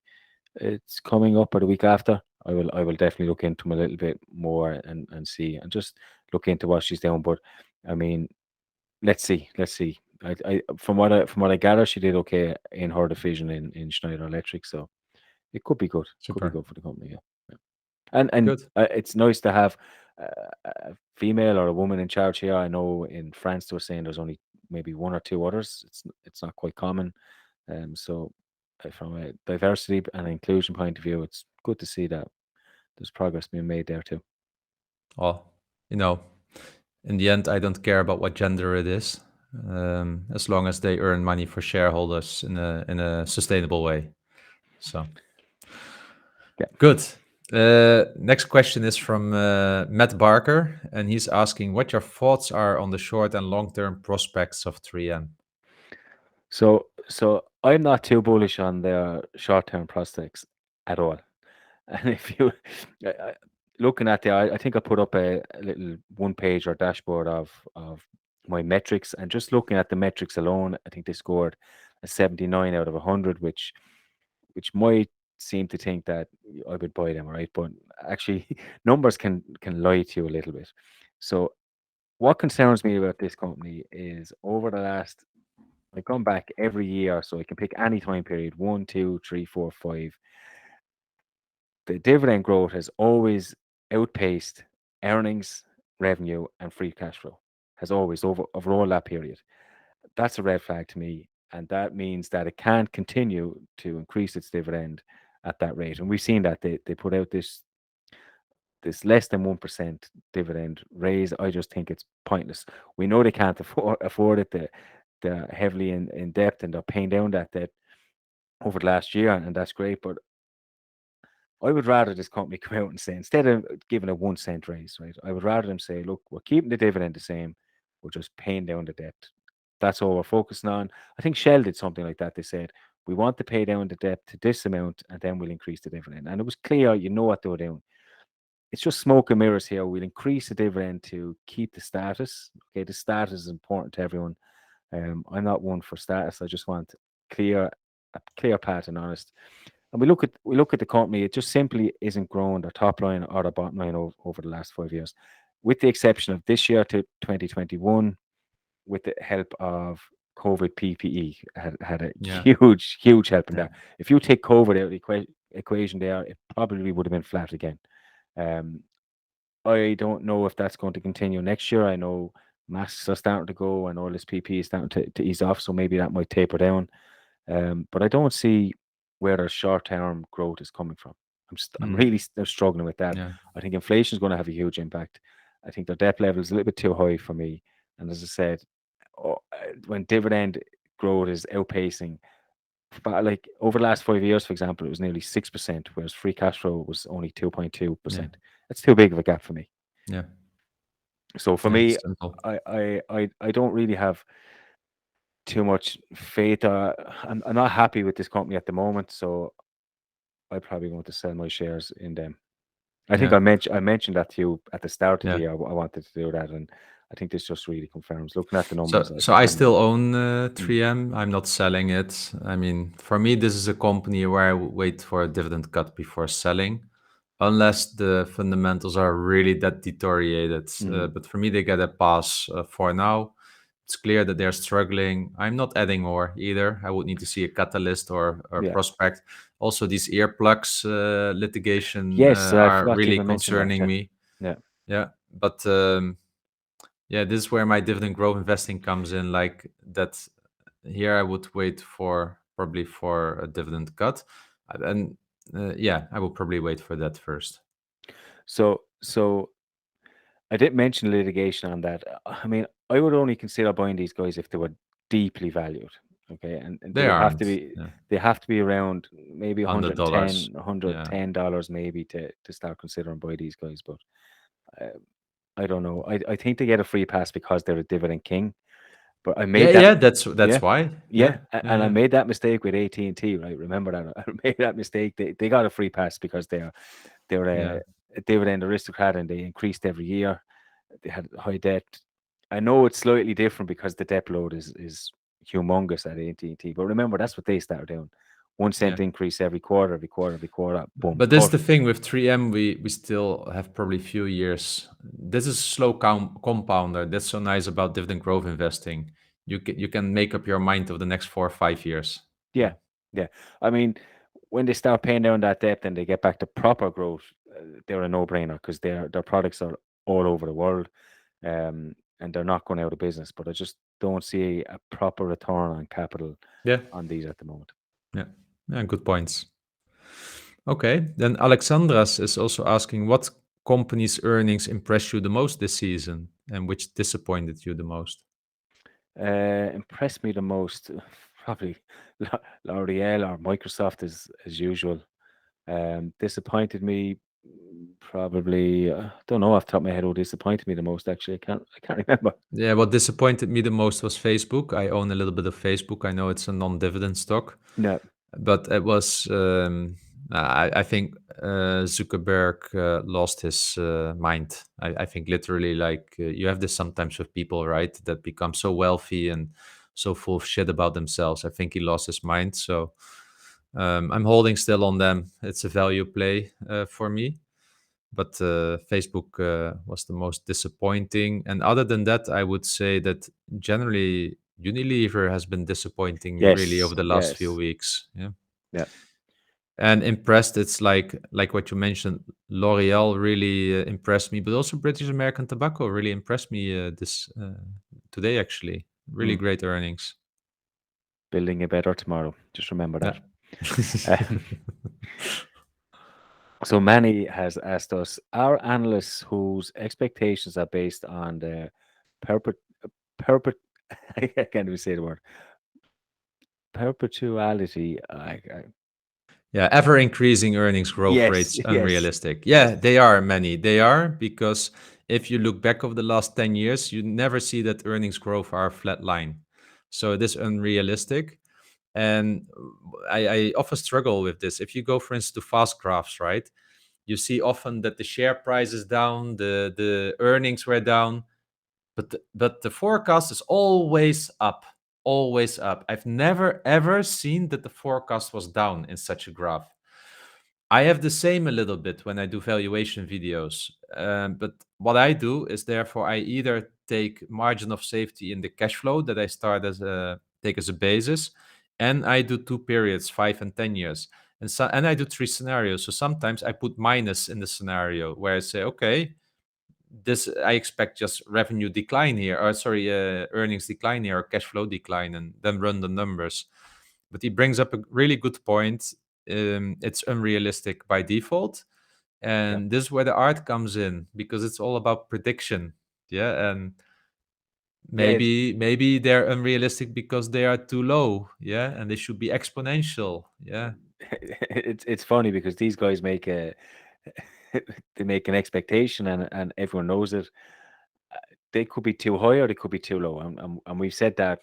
S1: It's coming up or the week after. I will definitely look into them a little bit more and see and just look into what she's doing. But I mean, let's see, let's see. I from what I gather, she did okay in her division in Schneider Electric, so it could be good. Could be
S2: super
S1: good for the company. Yeah, yeah. And
S2: good.
S1: it's nice to have a female or a woman in charge here. I know in France they were saying there's only maybe one or two others. It's not quite common. So from a diversity and inclusion point of view, it's good to see that there's progress being made there too.
S2: Well, you know, in the end, I don't care about what gender it is, as long as they earn money for shareholders in a sustainable way. So
S1: Yeah.
S2: good. Next question is from Matt Barker, and he's asking what your thoughts are on the short and long term prospects of 3M.
S1: So I'm not too bullish on their short-term prospects at all. And if you I, I, looking at I think I put up a little one page or dashboard of my metrics, and just looking at the metrics alone, I think they scored a 79 out of 100, which might seem to think that I would buy them, right? But actually, numbers can lie to you a little bit. So what concerns me about this company is over the last, I come back every year, so I can pick any time period, one, two, three, four, five. the dividend growth has always outpaced earnings, revenue, and free cash flow. Has always over all that period. That's a red flag to me, and that means that it can't continue to increase its dividend at that rate. And we've seen that they put out this less than 1% dividend raise. I just think it's pointless. We know they can't afford it. They're heavily in debt, and they're paying down that debt over the last year, and that's great. But I would rather this company come out and say, instead of giving a 1 cent raise, right? I would rather them say, look, we're keeping the dividend the same, we're just paying down the debt. That's all we're focusing on. I think Shell did something like that. They said, we want to pay down the debt to this amount, and then we'll increase the dividend. And it was clear, you know what they were doing. It's just smoke and mirrors here. We'll increase the dividend to keep the status. Okay, the status is important to everyone. I'm not one for status. I just want a clear path and honest. And we look at the company. It just simply isn't grown their top line or their bottom line over the last 5 years, with the exception of this year to 2021, with the help of COVID PPE had a
S2: Yeah.
S1: huge help in
S2: Yeah.
S1: that. If you take COVID out of the equation there, it probably would have been flat again. I don't know if that's going to continue next year. I know masks are starting to go and all this PPE is starting to ease off, so maybe that might taper down. But I don't see where their short-term growth is coming from. I'm really struggling with that.
S2: Yeah.
S1: I think inflation is going to have a huge impact. I think their debt level is a little bit too high for me. And as I said, when dividend growth is outpacing, but like over the last 5 years, for example, it was nearly 6%, whereas free cash flow was only 2.2%.
S2: Yeah.
S1: That's too big of a gap for me.
S2: Yeah.
S1: So for
S2: Yeah,
S1: me,
S2: it's simple.
S1: I don't really have too much faith. I'm not happy with this company at the moment, so I probably want to sell my shares in them. I think
S2: Yeah.
S1: I mentioned that to you at the start of the
S2: Yeah.
S1: year. I wanted to do that, and I think this just really confirms. Looking at the
S2: So,
S1: numbers,
S2: so I
S1: I'm
S2: still own 3M. I'm not selling it. I mean, for me, this is a company where I would wait for a dividend cut before selling, unless the fundamentals are really that deteriorated. But for me, they get a pass for now. It's clear that they're struggling. I'm not adding more either. I would need to see a catalyst or
S1: yeah.
S2: prospect. Also, these earplugs litigation
S1: Yes, I
S2: are
S1: forgot to
S2: really
S1: even mention that.
S2: concerning me.
S1: Yeah.
S2: Yeah, but yeah, this is where my dividend growth investing comes in. Like that, here I would wait for probably for a dividend cut, and yeah, I will probably wait for that first.
S1: So I did mention litigation on that. I mean, I would only consider buying these guys if they were deeply valued. Okay, and they
S2: They
S1: would have
S2: aren't.
S1: to be
S2: Yeah.
S1: around maybe
S2: $100.
S1: 110,
S2: Yeah.
S1: $110 maybe to start considering buy these guys. But uh, I don't know. I think they get a free pass because they're a dividend king. But I
S2: Yeah,
S1: made that
S2: yeah, that's
S1: yeah.
S2: why.
S1: Yeah,
S2: Yeah, yeah,
S1: and I
S2: yeah,
S1: made that mistake with AT&T, right? Remember that I made that mistake. They got a free pass because they're
S2: yeah,
S1: a dividend aristocrat, and they increased every year. They had high debt. I know it's slightly different because the debt load is humongous at AT&T, but remember that's what they started doing. 1 cent
S2: yeah.
S1: increase every quarter, boom.
S2: But this is
S1: But
S2: the thing with 3M. We still have probably few years. This is a slow compounder. That's so nice about dividend growth investing. You can make up your mind of the next 4 or 5 years.
S1: yeah, yeah. I mean, when they start paying down that debt and they get back to proper growth, they're a no-brainer because their products are all over the world, and they're not going out of business. But I just don't see a proper return on capital
S2: Yeah,
S1: on these at the moment.
S2: yeah, yeah. Good points. Okay, then Alexandras is also asking what company's earnings impressed you the most this season and which disappointed you the most.
S1: Impressed me the most, probably L'Oreal or Microsoft as usual. Disappointed me, probably. Don't know off the top of my head who disappointed me the most. Actually, I can't remember.
S2: Yeah, what disappointed me the most was Facebook. I own a little bit of Facebook. I know it's a non-dividend stock,
S1: No,
S2: but it was. I think Zuckerberg lost his mind. I think literally, like you have this sometimes with people, right, that become so wealthy and so full of shit about themselves. I think he lost his mind. So I'm holding still on them. It's a value play for me. But Facebook was the most disappointing. And other than that, I would say that generally Unilever has been disappointing really
S1: yes,
S2: over the last few
S1: yes,
S2: weeks. Yeah.
S1: yeah.
S2: And impressed, it's like what you mentioned, L'Oreal really impressed me, but also British American Tobacco really impressed me this today, actually. Really
S1: Hmm.
S2: great earnings.
S1: Building a better tomorrow. Just remember
S2: Yeah.
S1: that. Uh, so Manny has asked us: Are analysts whose expectations are based on the perpet perpet I can't even say the word perpetuality?
S2: Yeah, ever increasing earnings growth
S1: Yes,
S2: rates
S1: yes,
S2: unrealistic. Yeah, they are many. They are because if you look back over the last 10 years, you never see that earnings growth are a flat line. So it is unrealistic. And I often struggle with this. If you go, for instance, to fast graphs, right? You see often that the share price is down, the earnings were down, but the forecast is always up, always up. I've never ever seen that the forecast was down in such a graph. I have the same a little bit when I do valuation videos. But what I do is therefore I either take margin of safety in the cash flow that I start as a take as a basis, and I do 2 periods, 5 and 10 years, and I do 3 scenarios. So sometimes I put minus in the scenario where I say, okay, this I expect just revenue decline here, or sorry, earnings decline here, or cash flow decline, and then run the numbers. But he brings up a really good point. It's unrealistic by default,
S1: yeah,
S2: and this is where the art comes in because it's all about prediction. Yeah, and
S1: yeah.
S2: maybe they're unrealistic because they are too low. Yeah, and they should be exponential. Yeah,
S1: It's funny because these guys make a they make an expectation and everyone knows it. They could be too high or they could be too low, and we've said that.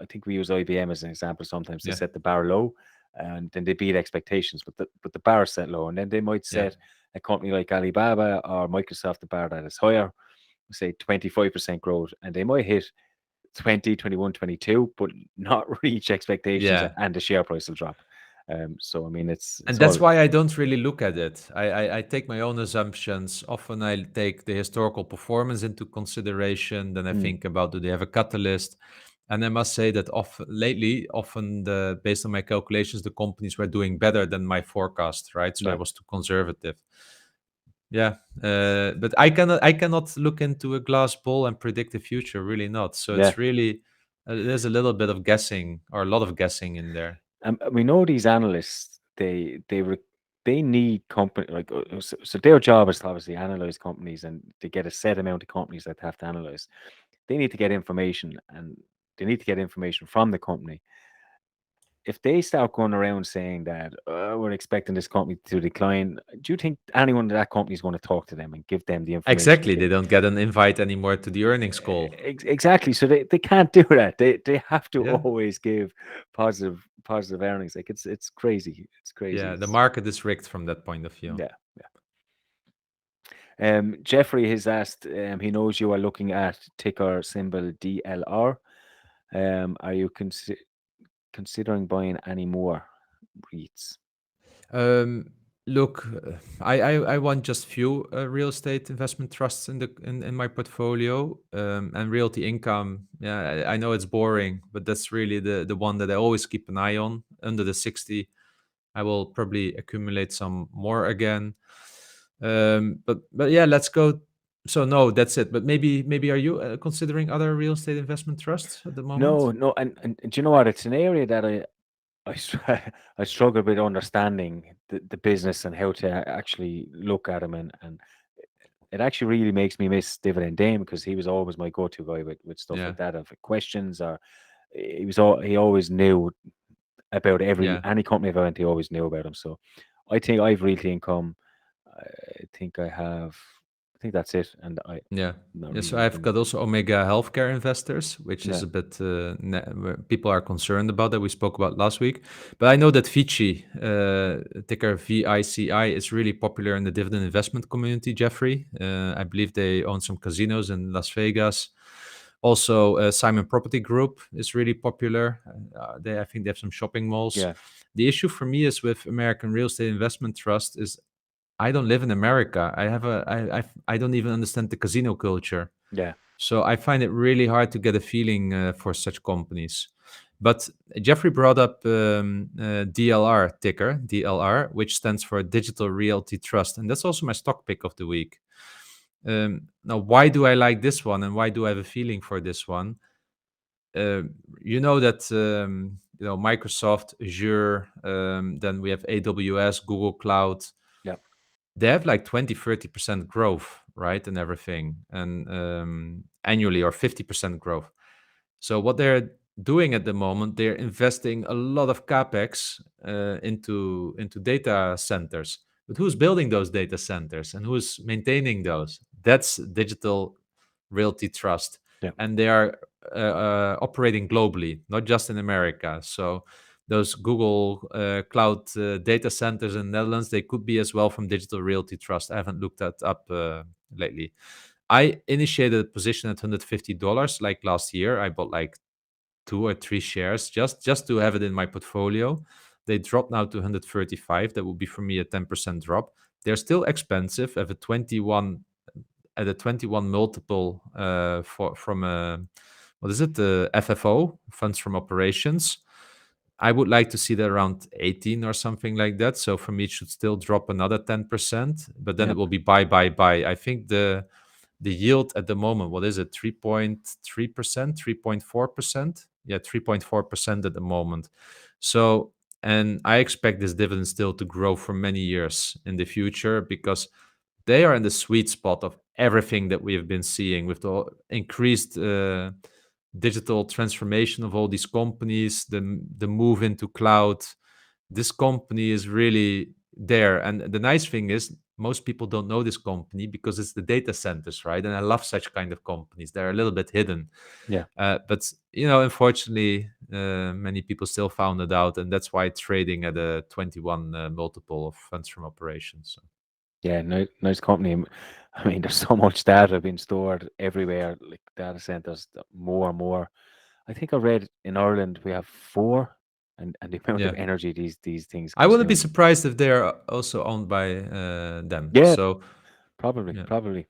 S1: I think we use IBM as an example. Sometimes they
S2: yeah,
S1: set the bar low, and then they beat expectations, but the bar is set low, and then they might
S2: yeah,
S1: set a company like Alibaba or Microsoft the bar that is higher, say 25% growth, and they might hit 20, 21, 22, but not reach expectations,
S2: yeah.
S1: and the share price will drop. So I mean,
S2: And
S1: it's
S2: that's
S1: all
S2: why I don't really look at it. I take my own assumptions. Often I take the historical performance into consideration. Then I
S1: mm,
S2: think about, do they have a catalyst? And I must say that often based on my calculations, the companies were doing better than my forecast, right? So I
S1: yeah,
S2: was too conservative. Yeah, but I cannot look into a glass ball and predict the future. Really not. So
S1: yeah.
S2: it's really there's a little bit of guessing or a lot of guessing in there.
S1: We know these analysts. They need company like so their job is to obviously analyze companies and to get a set amount of companies that they have to analyze. They need to get information and they need to get information from the company. If they start going around saying that we're expecting this company to decline, do you think anyone in that company is going to talk to them and give them the information they
S2: Exactly.
S1: get?
S2: They don't get an invite anymore to the earnings call.
S1: Exactly. So they can't do that. They have to
S2: Yeah.
S1: always give positive earnings. Like it's crazy. It's crazy.
S2: Yeah. The market is rigged from that point of view.
S1: Yeah. Jeffrey has asked. He knows you are looking at ticker symbol DLR. Are you considering buying any more REITs?
S2: Um, look, I want just few real estate investment trusts in my portfolio, and realty income. Yeah, I know it's boring, but that's really the one that I always keep an eye on. Under the 60, I will probably accumulate some more again. But yeah, let's go. So no, that's it. But maybe are you considering other real estate investment trusts at the moment?
S1: No, no, and do you know what? It's an area that I struggle with understanding the business and how to actually look at them, and it actually really makes me miss Dividend Dame because he was always my go-to guy with stuff
S2: Yeah,
S1: like that. If questions or he always knew about every
S2: yeah,
S1: any company I've went, he always knew about them. So I think I've really income. I think I think that's it, and I'm
S2: yeah.
S1: not
S2: Yeah,
S1: really
S2: so I've
S1: looking.
S2: got also Omega Healthcare Investors, which is
S1: Yeah,
S2: a bit where people are concerned about that we spoke about last week. But I know that Vici, ticker VICI, is really popular in the dividend investment community. Jeffrey, I believe they own some casinos in Las Vegas. Also, Simon Property Group is really popular. I think they have some shopping malls.
S1: yeah,
S2: The issue for me is with American Real Estate Investment Trust is I don't live in America. I don't even understand the casino culture.
S1: yeah.
S2: So I find it really hard to get a feeling for such companies. But Jeffrey brought up DLR ticker, DLR, which stands for Digital Realty Trust. And that's also my stock pick of the week. Now, why do I like this one and why do I have a feeling for this one? You know that Microsoft, Azure, then we have AWS, Google Cloud.
S1: Yeah.
S2: They have like 20-30% growth, right, and everything, and annually, or 50% growth. So what they're doing at the moment, they're investing a lot of capex into data centers. But who's building those data centers and who's maintaining those? That's Digital Realty Trust,
S1: Yeah.
S2: and they are operating globally, not just in America. So those Google Cloud data centers in the Netherlands, they could be as well from Digital Realty Trust. I haven't looked that up lately. I initiated a position at $150 like last year. I bought like 2 or 3 shares just to have it in my portfolio. They dropped now to 135. That would be for me a 10% drop. They're still expensive at a 21 multiple from a, what is it, the FFO, funds from operations. I would like to see that around 18 or something like that. So for me, it should still drop another 10%, but then
S1: Yeah.
S2: it will be buy. I think the yield at the moment, what is it, 3.3%, 3.4%? Yeah, 3.4% at the moment. So, and I expect this dividend still to grow for many years in the future because they are in the sweet spot of everything that we have been seeing with the increased digital transformation of all these companies, the move into cloud. This company is really there. And the nice thing is, most people don't know this company because it's the data centers, right? And I love such kind of companies. They're a little bit hidden.
S1: Yeah.
S2: But, unfortunately, many people still found it out. And that's why it's trading at a 21 multiple of funds from operations. So.
S1: Yeah, nice company. I mean, there's so much data being stored everywhere, like data centers, more and more. I think I read in Ireland we have 4, and the amount of
S2: Yeah.
S1: energy these things
S2: I wouldn't be
S1: consume.
S2: surprised if they're also owned by them.
S1: Yeah,
S2: So,
S1: probably,
S2: yeah.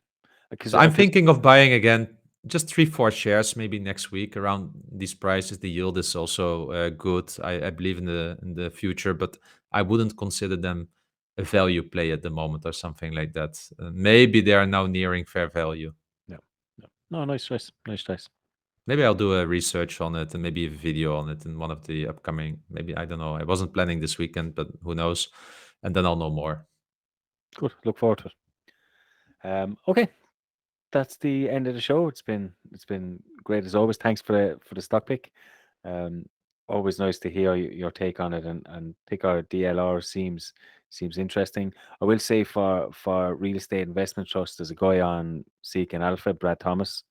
S1: because
S2: So I'm thinking of buying again, just 3-4 shares maybe next week around these prices. The yield is also good. I believe in the future, but I wouldn't consider them a value play at the moment or something like that. Maybe they are now nearing fair value.
S1: no, nice choice, nice choice.
S2: Maybe I'll do a research on it and maybe a video on it in one of the upcoming. Maybe, I don't know. I wasn't planning this weekend, but who knows? And then I'll know more.
S1: Good. Look forward to it. Okay, that's the end of the show. It's been great as always. Thanks for the stock pick. Always nice to hear your take on it, and think our DLR seems interesting. I will say for real estate investment trust, there's a guy on Seeking Alpha, Brad Thomas.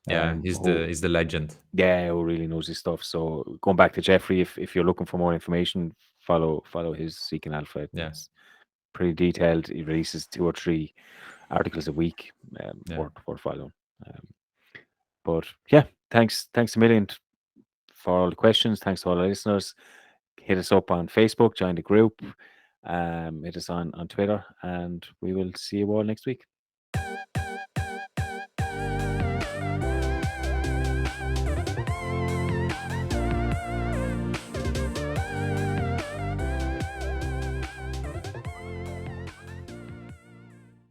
S2: Yeah, he's the legend.
S1: Yeah, who really knows his stuff. So going back to Jeffrey, if you're looking for more information, follow his Seeking Alpha.
S2: Yeah.
S1: It's pretty detailed. He releases 2 or 3 articles a week.
S2: Yeah.
S1: Worth following. But yeah, thanks a million for all the questions. Thanks to all our listeners. Hit us up on Facebook, join the group, hit us on Twitter, and we will see you all next week.